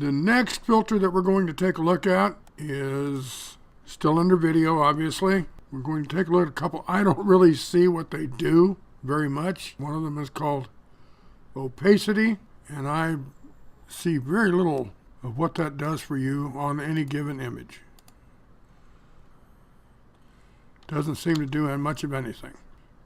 The next filter that we're going to take a look at is still under video, obviously. We're going to take a look at a couple. I don't really see what they do very much. One of them is called Opacity, and I see very little of what that does for you on any given image. Doesn't seem to do much of anything.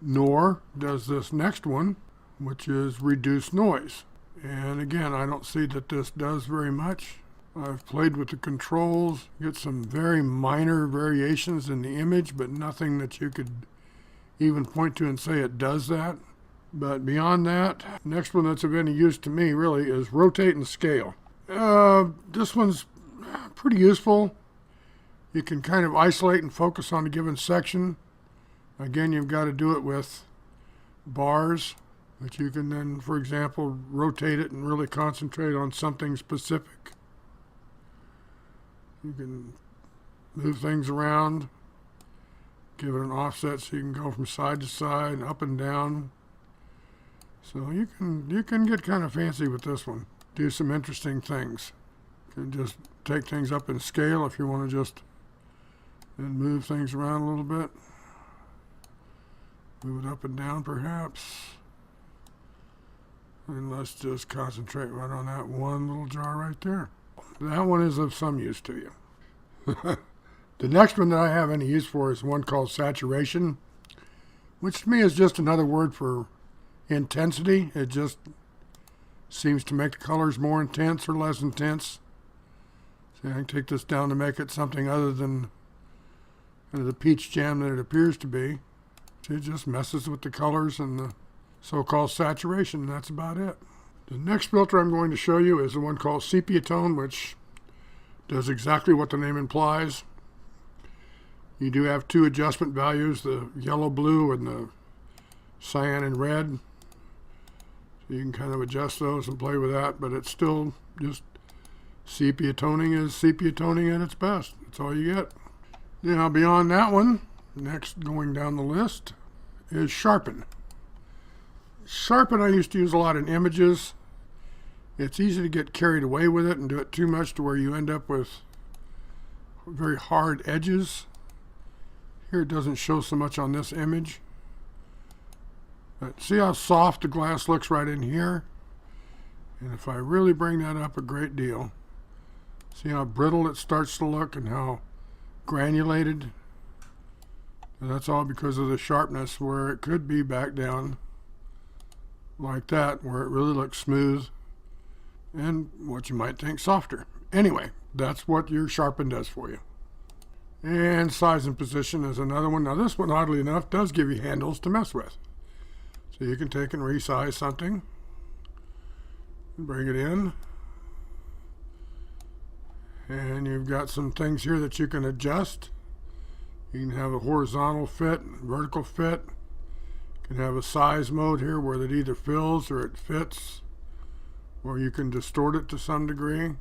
Nor does this next one, which is reduce noise. And again, I don't see that this does very much. I've played with the controls, get some very minor variations in the image, but nothing that you could even point to and say it does that. But beyond that, next one that's of any use to me really is rotate and scale. This one's pretty useful. You can kind of isolate and focus on a given section. Again, you've got to do it with bars, but you can then, for example, rotate it and really concentrate on something specific. You can move things around, give it an offset so you can go from side to side, up and down. So you can get kind of fancy with this one. Do some interesting things. You can just take things up in scale if you want to just then move things around a little bit. Move it up and down perhaps. And let's just concentrate right on that one little jar right there. That one is of some use to you. The next one that I have any use for is one called saturation, which to me is just another word for intensity. It just seems to make the colors more intense or less intense. So I can take this down to make it something other than the peach jam that it appears to be. It just messes with the colors and the so-called saturation. That's about it. The next filter I'm going to show you is the one called Sepia Tone, which does exactly what the name implies. You do have two adjustment values, the yellow, blue, and the cyan and red. So you can kind of adjust those and play with that, but it's still just sepia toning is sepia toning at its best. That's all you get. Now beyond that one, next going down the list is Sharpen. Sharpen I used to use a lot in images. It's easy to get carried away with it and do it too much to where you end up with very hard edges. Here it doesn't show so much on this image. But see how soft the glass looks right in here? And if I really bring that up a great deal, see how brittle it starts to look and how granulated? And that's all because of the sharpness, where it could be back down like that, where it really looks smooth and what you might think softer. Anyway, that's what your Sharpen does for you. And size and position is another one. Now this one, oddly enough, does give you handles to mess with. So you can take and resize something, bring it in, and you've got some things here that you can adjust. You can have a horizontal fit, vertical fit. You can have a size mode here where it either fills or it fits, or you can distort it to some degree,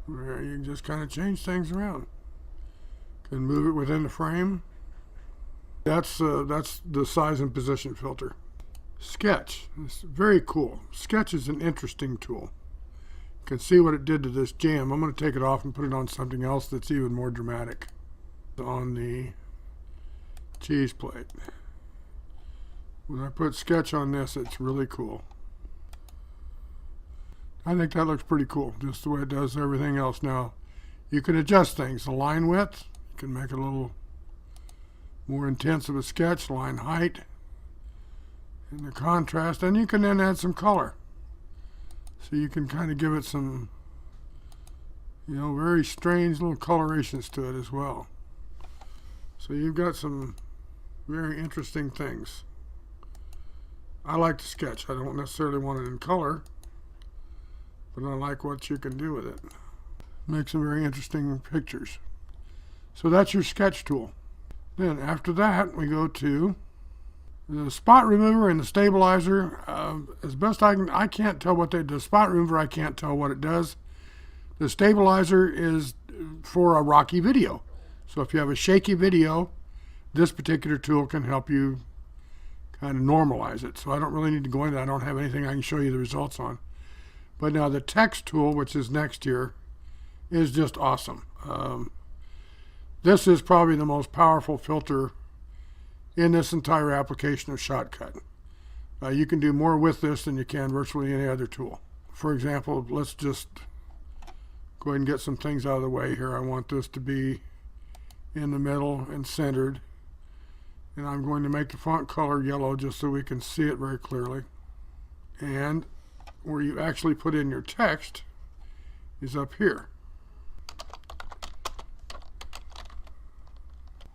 where you can just kind of change things around. You can move it within the frame. That's the size and position filter. Sketch. It's very cool. Sketch is an interesting tool. You can see what it did to this jam. I'm going to take it off and put it on something else that's even more dramatic. On the cheese plate. When I put Sketch on this, it's really cool. I think that looks pretty cool, just the way it does everything else. Now, you can adjust things. The line width, you can make it a little more intense of a sketch, line height, and the contrast, and you can then add some color. So you can kind of give it some, very strange little colorations to it as well. So you've got some very interesting things. I like to sketch. I don't necessarily want it in color, but I like what you can do with it. Make some very interesting pictures. So that's your sketch tool. Then after that, we go to the spot remover and the stabilizer. As best I can't tell what they do. The spot remover, I can't tell what it does. The stabilizer is for a rocky video. So if you have a shaky video, this particular tool can help you kind of normalize it. So I don't really need to go into that. I don't have anything I can show you the results on. But now the text tool, which is next here, is just awesome. This is probably the most powerful filter in this entire application of Shotcut. You can do more with this than you can virtually any other tool. For example, let's just go ahead and get some things out of the way here. I want this to be in the middle and centered. And I'm going to make the font color yellow just so we can see it very clearly. And where you actually put in your text is up here.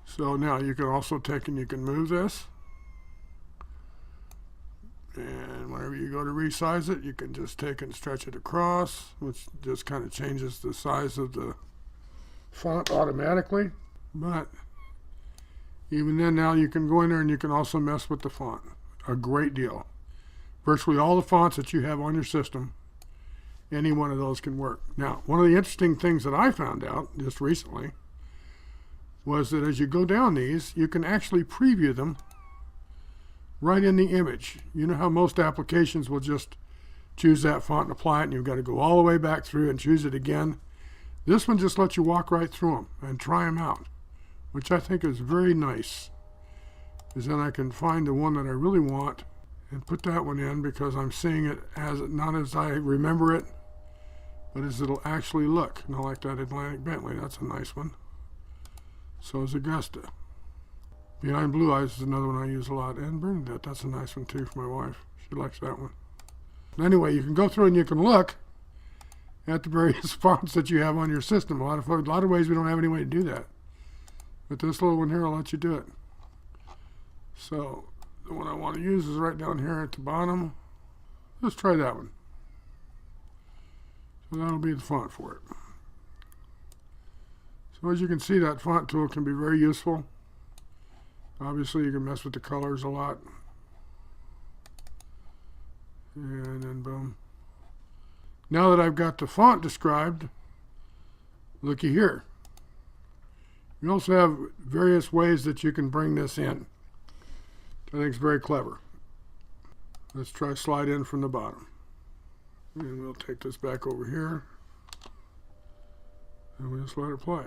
So now you can also take and you can move this. And whenever you go to resize it, you can just take and stretch it across, which just kind of changes the size of the font automatically. But even then, now you can go in there and you can also mess with the font a great deal. Virtually all the fonts that you have on your system, any one of those can work. Now, one of the interesting things that I found out just recently was that as you go down these, you can actually preview them right in the image. You know how most applications will just choose that font and apply it, and you've got to go all the way back through and choose it again. This one just lets you walk right through them and try them out, which I think is very nice. Because then I can find the one that I really want and put that one in, because I'm seeing it as not as I remember it, but as it'll actually look. And I like that Atlantic Bentley. That's a nice one. So is Augusta. Behind Blue Eyes is another one I use a lot. And Bernadette, that's a nice one too for my wife. She likes that one. Anyway, you can go through and you can look at the various fonts that you have on your system. A lot of ways we don't have any way to do that. But this little one here will let you do it. So the one I want to use is right down here at the bottom. Let's try that one. So that'll be the font for it. So as you can see, that font tool can be very useful. Obviously, you can mess with the colors a lot. And then boom. Now that I've got the font described, looky here. You also have various ways that you can bring this in. I think it's very clever. Let's try slide in from the bottom. And we'll take this back over here. And we'll just let it play.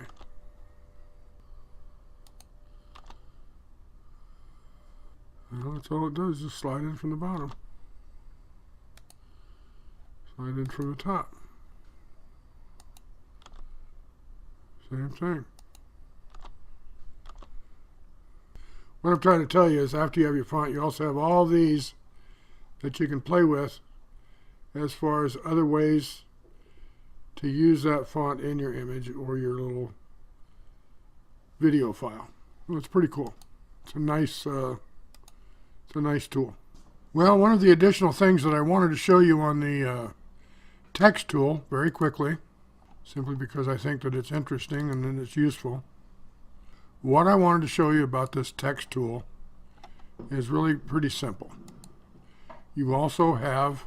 Well, that's all it does, just slide in from the bottom. Slide in from the top. Same thing. What I'm trying to tell you is after you have your font, you also have all these that you can play with as far as other ways to use that font in your image or your little video file. Well, it's pretty cool. It's a nice tool. Well, one of the additional things that I wanted to show you on the text tool very quickly, simply because I think that it's interesting and then it's useful. What I wanted to show you about this text tool is really pretty simple. You also have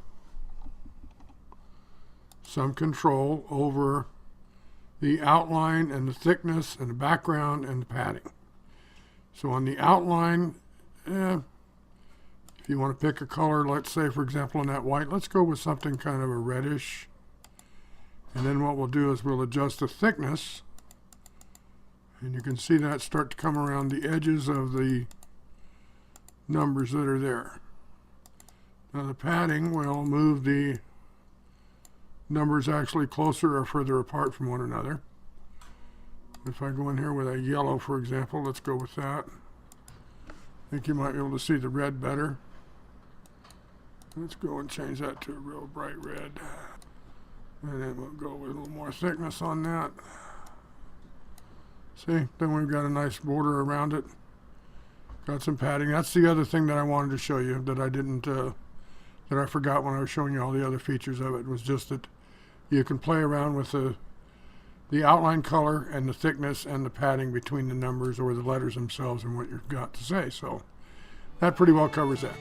some control over the outline and the thickness and the background and the padding. So on the outline, if you want to pick a color, let's say for example on that white, let's go with something kind of a reddish. And then what we'll do is we'll adjust the thickness. And you can see that start to come around the edges of the numbers that are there. Now the padding will move the numbers actually closer or further apart from one another. If I go in here with a yellow, for example, let's go with that. I think you might be able to see the red better. Let's go and change that to a real bright red. And then we'll go with a little more thickness on that. See, then we've got a nice border around it. Got some padding. That's the other thing that I wanted to show you that I didn't, that I forgot when I was showing you all the other features of it, was just that you can play around with the outline color and the thickness and the padding between the numbers or the letters themselves and what you've got to say. So that pretty well covers that.